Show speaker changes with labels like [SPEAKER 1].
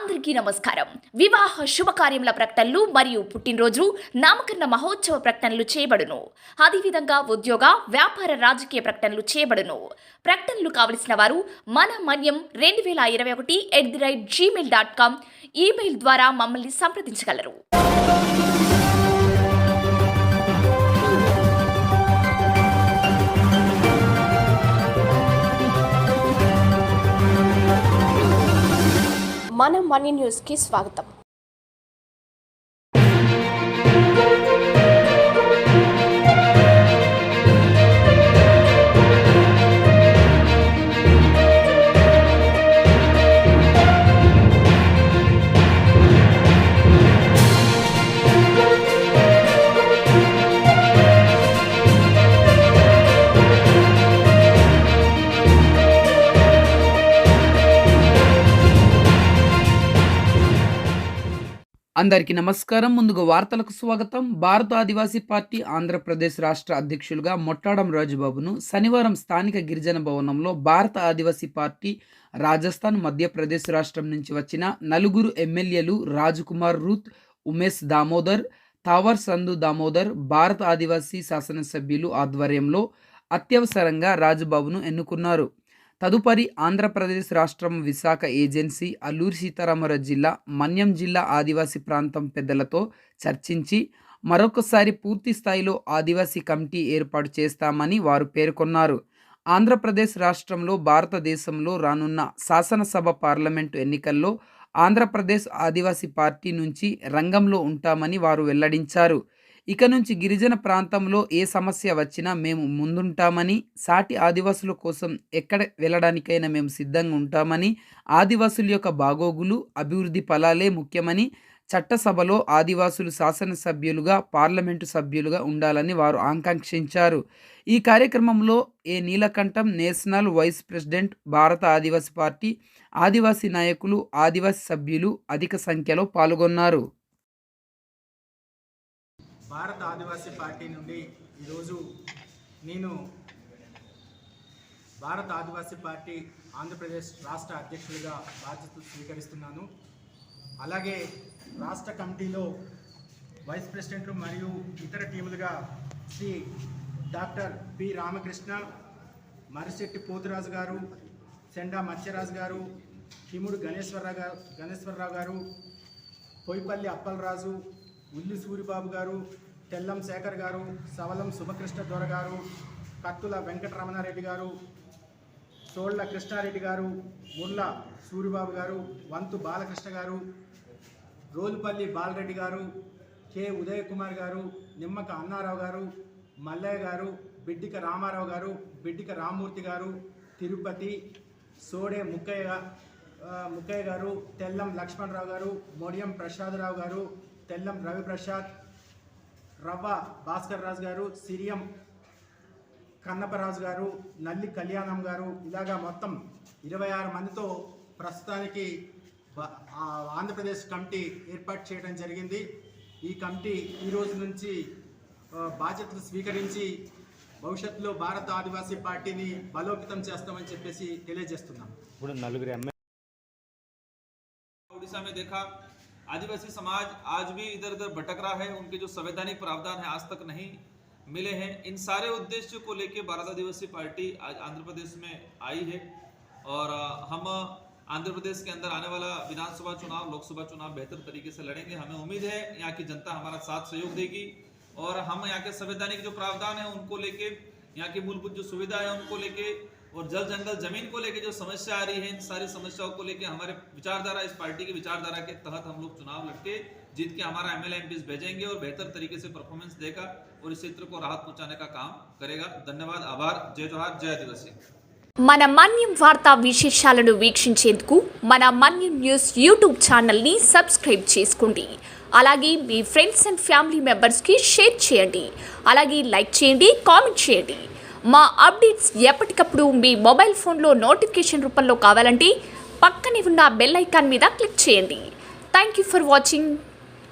[SPEAKER 1] అందరికీ నమస్కారం. వివాహ శుభకార్యముల ప్రకటనలు మరియు పుట్టినరోజు నామకరణ మహోత్సవ ప్రకటనలు చేయబడును. అదేవిధంగా ఉద్యోగ వ్యాపార రాజకీయ ప్రకటనలు చేయబడును. ప్రకటనలు కావలసిన వారు మన మన్యం 2021@gmail.com ఈమెయిల్ ద్వారా మమ్మల్ని సంప్రదించగలరు. మన మనీ న్యూస్కి స్వాగతం.
[SPEAKER 2] అందరికీ నమస్కారం. ముందుగా వార్తలకు స్వాగతం. భారత ఆదివాసీ పార్టీ ఆంధ్రప్రదేశ్ రాష్ట్ర అధ్యక్షులుగా మొట్టాడం రాజుబాబును శనివారం స్థానిక గిరిజన భవనంలో భారత ఆదివాసీ పార్టీ రాజస్థాన్, మధ్యప్రదేశ్ రాష్ట్రం నుంచి వచ్చిన నలుగురు ఎమ్మెల్యేలు రాజకుమార్ రూత్, ఉమేష్ దామోదర్, తావర్ సంధు దామోదర్ భారత ఆదివాసీ శాసనసభ్యులు ఆధ్వర్యంలో అత్యవసరంగా రాజుబాబును ఎన్నుకున్నారు. తదుపరి ఆంధ్రప్రదేశ్ రాష్ట్రం విశాఖ ఏజెన్సీ, అల్లూరి సీతారామరాజు జిల్లా, మన్యం జిల్లా ఆదివాసీ ప్రాంతం పెద్దలతో చర్చించి మరొకసారి పూర్తి స్థాయిలో ఆదివాసీ కమిటీ ఏర్పాటు చేస్తామని వారు పేర్కొన్నారు. ఆంధ్రప్రదేశ్ రాష్ట్రంలో భారతదేశంలో రానున్న శాసనసభ, పార్లమెంటు ఎన్నికల్లో ఆంధ్రప్రదేశ్ ఆదివాసీ పార్టీ నుంచి రంగంలో ఉంటామని వారు వెల్లడించారు. ఇక నుంచి గిరిజన ప్రాంతంలో ఏ సమస్య వచ్చినా మేము ముందుంటామని, సాటి ఆదివాసుల కోసం ఎక్కడ వెళ్ళడానికైనా మేము సిద్ధంగా ఉంటామని, ఆదివాసుల యొక్క బాగోగులు, అభివృద్ధి ఫలాలే ముఖ్యమని, చట్టసభలో ఆదివాసులు శాసనసభ్యులుగా, పార్లమెంటు సభ్యులుగా ఉండాలని వారు ఆకాంక్షించారు. ఈ కార్యక్రమంలో ఏ నీలకంఠం, నేషనల్ వైస్ ప్రెసిడెంట్, భారత ఆదివాసీ పార్టీ ఆదివాసీ నాయకులు, ఆదివాసీ సభ్యులు అధిక సంఖ్యలో పాల్గొన్నారు.
[SPEAKER 3] భారత ఆదివాసీ పార్టీ నుండి ఈరోజు నేను భారత ఆదివాసీ పార్టీ ఆంధ్రప్రదేశ్ రాష్ట్ర అధ్యక్షుడిగా బాధ్యతలు స్వీకరిస్తున్నాను. అలాగే రాష్ట్ర కమిటీలో వైస్ ప్రెసిడెంట్లు మరియు ఇతర టీములుగా శ్రీ డాక్టర్ పి రామకృష్ణ, మరిశెట్టి పోతురాజు గారు, సెండా మత్స్యరాజు గారు, కిముడు గణేశ్వరరావు గారు, పొయ్యిపల్లి అప్పలరాజు, ఉల్లి సూరిబాబు గారు, తెల్లం శేఖర్ గారు, సవలం శుభకృష్ణ దొర గారు, కత్తుల వెంకటరమణారెడ్డి గారు, చోళ్ల కృష్ణారెడ్డి గారు, ముర్ల సూరిబాబు గారు, వంతు బాలకృష్ణ గారు, రోలుపల్లి బాలరెడ్డి గారు, కె ఉదయ్ కుమార్ గారు, నిమ్మక అన్నారావు గారు, మల్లయ్య గారు, బిడ్డిక రామారావు గారు, బిడ్డిక రామ్మూర్తి గారు, తిరుపతి, సోడే ముక్కయ్య గారు, తెల్లం లక్ష్మణరావు గారు, మొడియం ప్రసాదరావు గారు, తెల్లం రవిప్రసాద్, రవ్వ భాస్కర్ రాజు గారు, సిరియం కన్నపరాజు గారు, నల్లి కళ్యాణం గారు, ఇలాగా మొత్తం 26 మందితో ప్రస్తుతానికి ఆంధ్రప్రదేశ్ కమిటీ ఏర్పాటు చేయడం జరిగింది. ఈ కమిటీ ఈ రోజు నుంచి బాధ్యతలు స్వీకరించి భవిష్యత్తులో భారత ఆదివాసీ పార్టీని బలోపేతం చేస్తామని చెప్పేసి తెలియజేస్తున్నాం.
[SPEAKER 4] ఇప్పుడు నలుగురు
[SPEAKER 5] उड़ीसा में देखा आदिवासी समाज आज भी इधर उधर भटक रहा है. उनके जो संवैधानिक प्रावधान है आज तक नहीं मिले हैं. इन सारे उद्देश्य को लेकर भारत आदिवासी पार्टी आज आंध्र प्रदेश में आई है और हम आंध्र प्रदेश के अंदर आने वाला विधानसभा चुनाव, लोकसभा चुनाव बेहतर तरीके से लड़ेंगे. हमें उम्मीद है यहाँ की जनता हमारा साथ सहयोग देगी और हम यहाँ के संवैधानिक जो प्रावधान है उनको लेके, यहाँ की मूलभूत जो सुविधा है उनको लेके और जल जंगल जमीन को लेके जो समस्या आ रही है, इन सारी समस्याओं को लेके हमारे विचारधारा, इस पार्टी की विचारधारा के तहत हम लोग चुनाव लड़के जीत के हमारा एमएलए एमपीज भेजेंगे और बेहतर तरीके से परफॉर्मेंस देगा और इस क्षेत्र को राहत पहुंचाने का काम करेगा. धन्यवाद, आभार, जय जोहार, जय आदिवासी.
[SPEAKER 1] మన మన్యం వార్తా విశేషాలను వీక్షించేందుకు మన మన్యం న్యూస్ యూట్యూబ్ ఛానల్ని సబ్స్క్రైబ్ చేసుకోండి. అలాగే మీ ఫ్రెండ్స్ అండ్ ఫ్యామిలీ మెంబర్స్కి షేర్ చేయండి. అలాగే లైక్ చేయండి, కామెంట్ చేయండి. మా అప్డేట్స్ ఎప్పటికప్పుడు మీ మొబైల్ ఫోన్లో నోటిఫికేషన్ రూపంలో కావాలంటే పక్కనే ఉన్న బెల్ ఐకాన్ మీద క్లిక్ చేయండి. Thank you for watching.